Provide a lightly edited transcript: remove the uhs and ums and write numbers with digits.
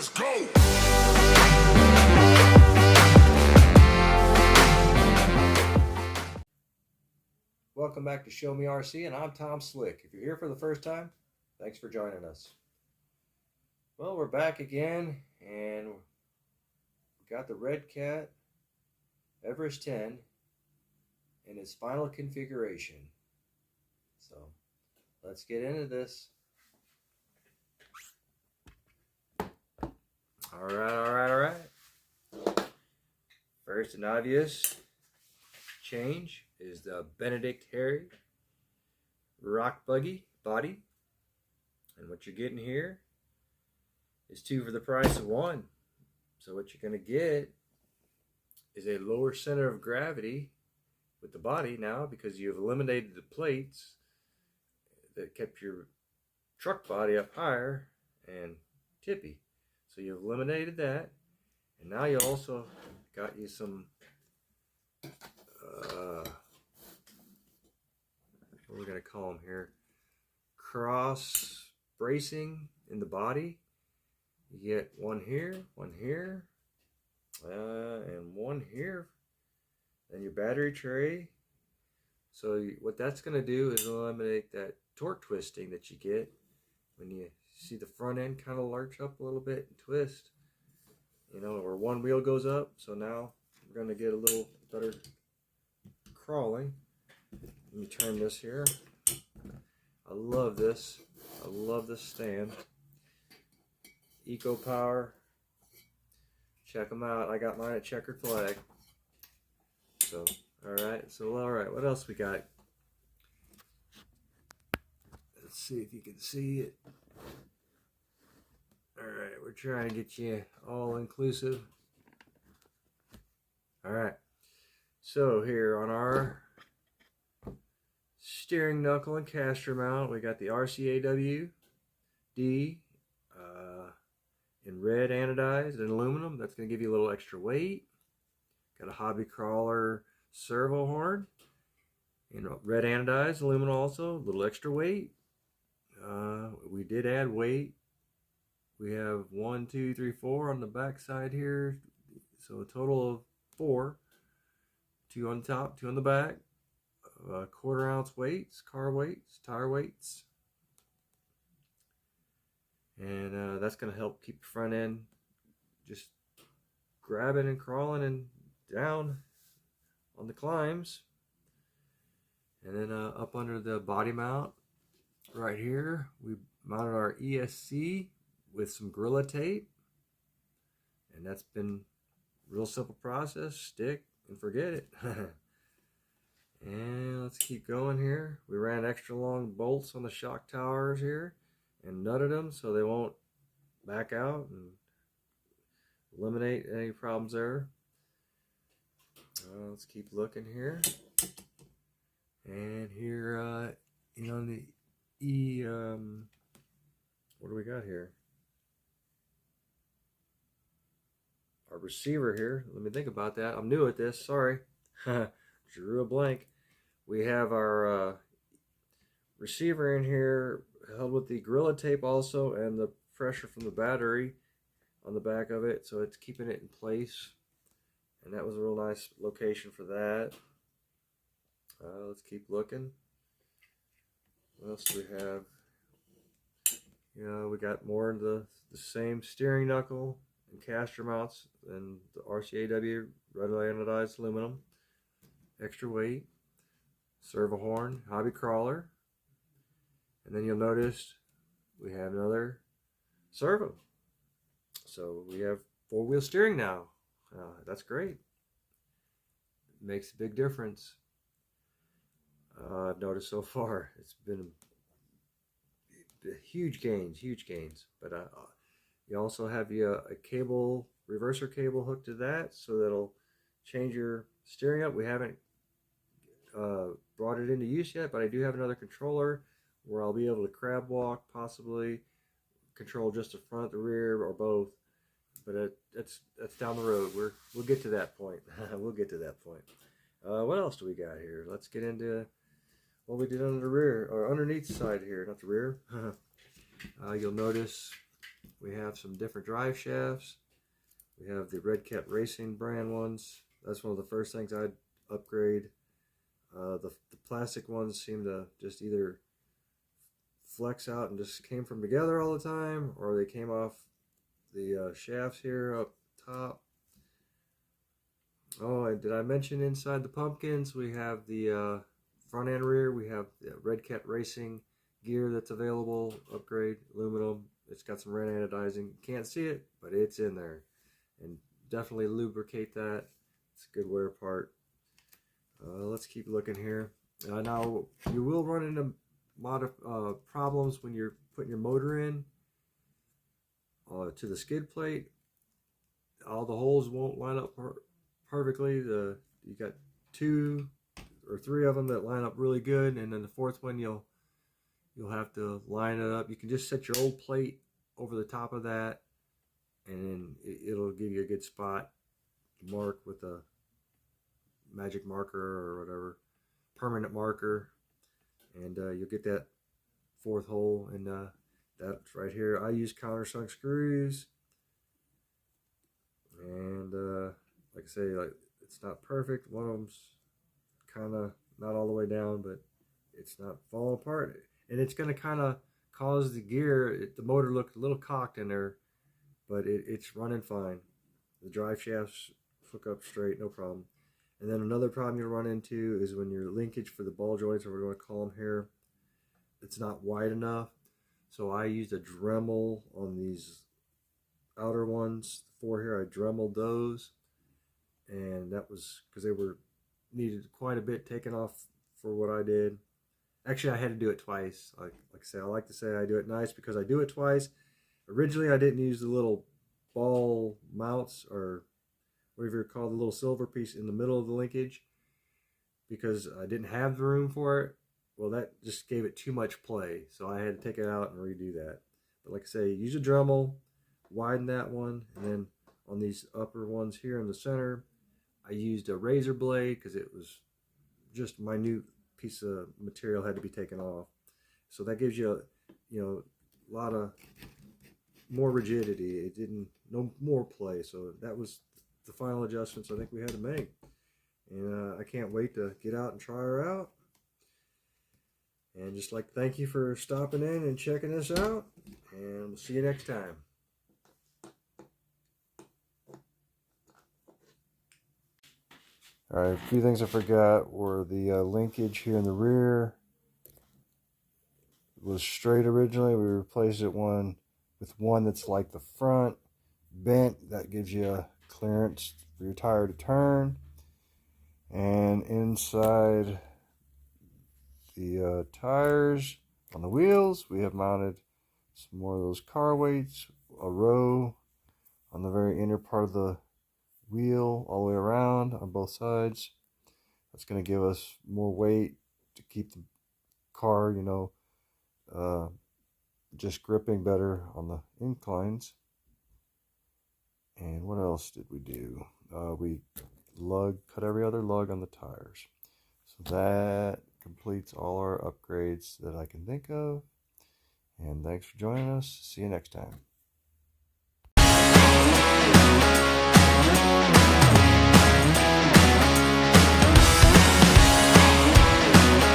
Let's go! Welcome back to Show Me RC, and I'm Tom Slick. If you're here for the first time, thanks for joining us. Well, we're back again, and we got the REDCAT Everest-10 in its final configuration. So let's get into this. All right. First and obvious change is the Benedict Harry rock buggy body, and what you're getting here is 2 for the price of 1. So what you're going to get is a lower center of gravity with the body now, because you've eliminated the plates that kept your truck body up higher and tippy. So you've eliminated that, and now you also got you some what are we going to call them here? Cross bracing in the body. You get one here, and one here. Then your battery tray. So what that's going to do is eliminate that torque twisting that you get when you see the front end kind of lurch up a little bit and twist. You know, or one wheel goes up. So now we're going to get a little better crawling. Let me turn this here. I love this. I love this stand. Eco Power. Check them out. I got mine at Checkered Flag. So, alright. What else we got? Let's see if you can see it. Alright, we're trying to get you all inclusive. Alright. So here on our steering knuckle and caster mount, we got the RCAW D in red anodized and aluminum. That's going to give you a little extra weight. Got a hobby crawler servo horn in red anodized aluminum also, a little extra weight. We did add weight. We have 1, 2, 3, 4 on the back side here, so a total of 4. 2 on top, 2 on the back. 1/4 ounce weights, car weights, tire weights. And that's going to help keep the front end just grabbing and crawling and down on the climbs. And then up under the body mount right here, we mounted our ESC with some Gorilla tape. And that's been a real simple process. Stick and forget it. And let's keep going here. We ran extra long bolts on the shock towers here and nutted them so they won't back out, and eliminate any problems there. Let's keep looking here. And here, you know, the what do we got here? Our receiver here. Let me think about that. I'm new at this. Sorry. Drew a blank. We have our receiver in here held with the Gorilla tape also, and the pressure from the battery on the back of it, so it's keeping it in place. And that was a real nice location for that. Let's keep looking. What else do we have? You know, we got more of the same steering knuckle and caster mounts and the RCAW red anodized aluminum. Extra weight, servo horn, hobby crawler, and then you'll notice we have another servo. So we have 4-wheel steering now. That's great. Makes a big difference. I've noticed so far. It's been huge gains. But you also have a cable, reverser cable hooked to that, so that'll change your steering up. We haven't brought it into use yet, but I do have another controller where I'll be able to crab walk, possibly control just the front, the rear, or both. But that's down the road. We'll get to that point. We'll get to that point. What else do we got here? Let's get into what we did under the rear, or underneath the side here, not the rear. You'll notice we have some different drive shafts. We have the REDCAT Racing brand ones. That's one of the first things I'd upgrade. The plastic ones seem to just either flex out and just came from together all the time, or they came off the shafts here up top. Oh, and did I mention inside the pumpkins we have the front and rear? We have the REDCAT Racing gear that's available, upgrade, aluminum. It's got some red anodizing. Can't see it, but it's in there. And definitely lubricate that. It's a good wear part. Let's keep looking here. Now, you will run into problems when you're putting your motor in to the skid plate. All the holes won't line up perfectly. You got 2 or 3 of them that line up really good, and then the 4th one you'll have to line it up. You can just set your old plate over the top of that, and then it'll give you a good spot to mark with a magic marker or whatever, permanent marker, and you'll get that 4th hole. And that's right here. I use countersunk screws, and like I say, like, it's not perfect. One of them's kind of not all the way down, but it's not falling apart, and it's going to kind of cause the motor look a little cocked in there, but it's running fine. The drive shafts hook up straight, no problem. And then another problem you'll run into is when your linkage for the ball joints, or what we want to call them here, it's not wide enough. So I used a Dremel on these outer ones, the 4 here. I dremeled those, and that was because they needed quite a bit taken off for what I did. Actually, I had to do it twice. Like I say, I like to say I do it nice because I do it twice. Originally, I didn't use the little ball mounts, or whatever you call the little silver piece in the middle of the linkage, because I didn't have the room for it. Well, that just gave it too much play, so I had to take it out and redo that. But like I say, use a Dremel, widen that one, and then on these upper ones here in the center, I used a razor blade because it was just a minute piece of material had to be taken off. So that gives you a lot of more rigidity. It didn't, no more play. So that was the final adjustments I think we had to make. And I can't wait to get out and try her out. And just like to thank you for stopping in and checking us out. And we'll see you next time. Alright, a few things I forgot were the linkage here in the rear was straight originally. We replaced it with one that's like the front, bent. That gives you a clearance for your tire to turn. And inside the tires on the wheels, we have mounted some more of those car weights, a row on the very inner part of the wheel all the way around on both sides. That's going to give us more weight to keep the car, just gripping better on the inclines. And what else did we do? We cut every other lug on the tires. So that completes all our upgrades that I can think of. And thanks for joining us. See you next time.